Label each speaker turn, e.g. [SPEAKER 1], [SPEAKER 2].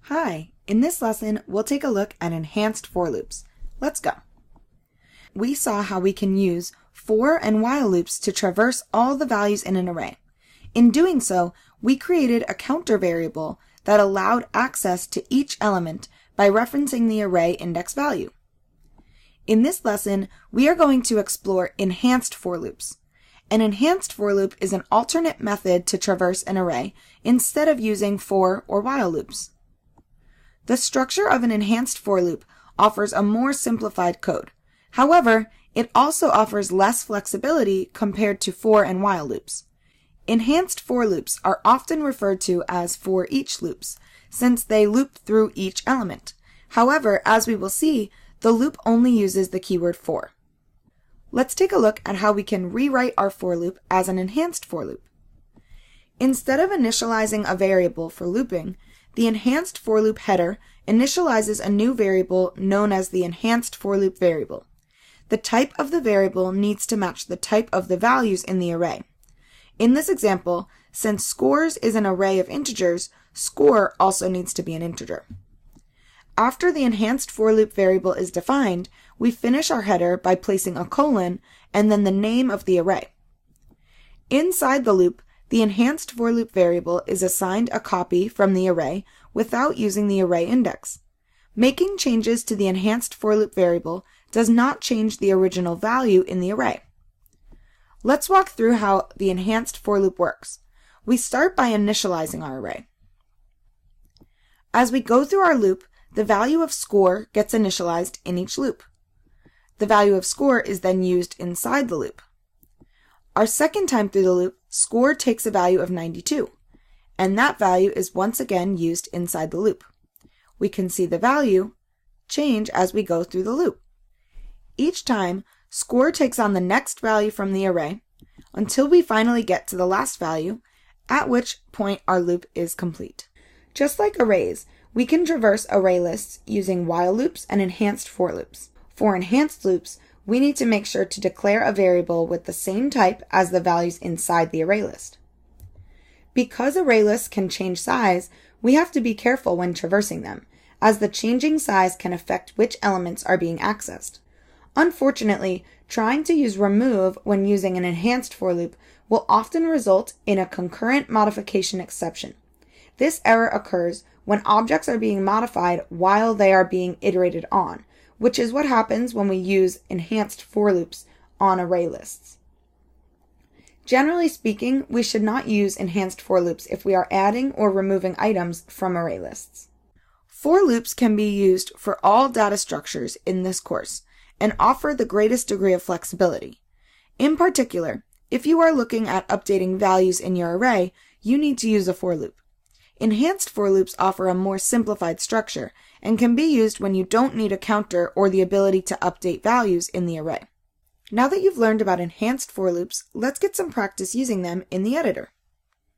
[SPEAKER 1] Hi, in this lesson, we'll take a look at enhanced for loops. Let's go. We saw how we can use for and while loops to traverse all the values in an array. In doing so, we created a counter variable that allowed access to each element by referencing the array index value. In this lesson, we are going to explore enhanced for loops. An enhanced for loop is an alternate method to traverse an array instead of using for or while loops. The structure of an enhanced for loop offers a more simplified code. However, it also offers less flexibility compared to for and while loops. Enhanced for loops are often referred to as for each loops, since they loop through each element. However, as we will see, the loop only uses the keyword for. Let's take a look at how we can rewrite our for loop as an enhanced for loop. Instead of initializing a variable for looping, the enhanced for loop header initializes a new variable known as the enhanced for loop variable. The type of the variable needs to match the type of the values in the array. In this example, since scores is an array of integers, score also needs to be an integer. After the enhanced for loop variable is defined, we finish our header by placing a colon and then the name of the array. Inside the loop, the enhanced for loop variable is assigned a copy from the array without using the array index. Making changes to the enhanced for loop variable does not change the original value in the array. Let's walk through how the enhanced for loop works. We start by initializing our array. As we go through our loop, the value of score gets initialized in each loop. The value of score is then used inside the loop. Our second time through the loop, score takes a value of 92, and that value is once again used inside the loop. We can see the value change as we go through the loop. Each time, score takes on the next value from the array until we finally get to the last value, at which point our loop is complete. Just like arrays, we can traverse array lists using while loops and enhanced for loops. For enhanced loops, we need to make sure to declare a variable with the same type as the values inside the array list. Because array lists can change size, we have to be careful when traversing them, as the changing size can affect which elements are being accessed. Unfortunately, trying to use remove when using an enhanced for loop will often result in a concurrent modification exception. This error occurs when objects are being modified while they are being iterated on, which is what happens when we use enhanced for loops on array lists. Generally speaking, we should not use enhanced for loops if we are adding or removing items from array lists. For loops can be used for all data structures in this course and offer the greatest degree of flexibility. In particular, if you are looking at updating values in your array, you need to use a for loop. Enhanced for loops offer a more simplified structure and can be used when you don't need a counter or the ability to update values in the array. Now that you've learned about enhanced for loops, let's get some practice using them in the editor.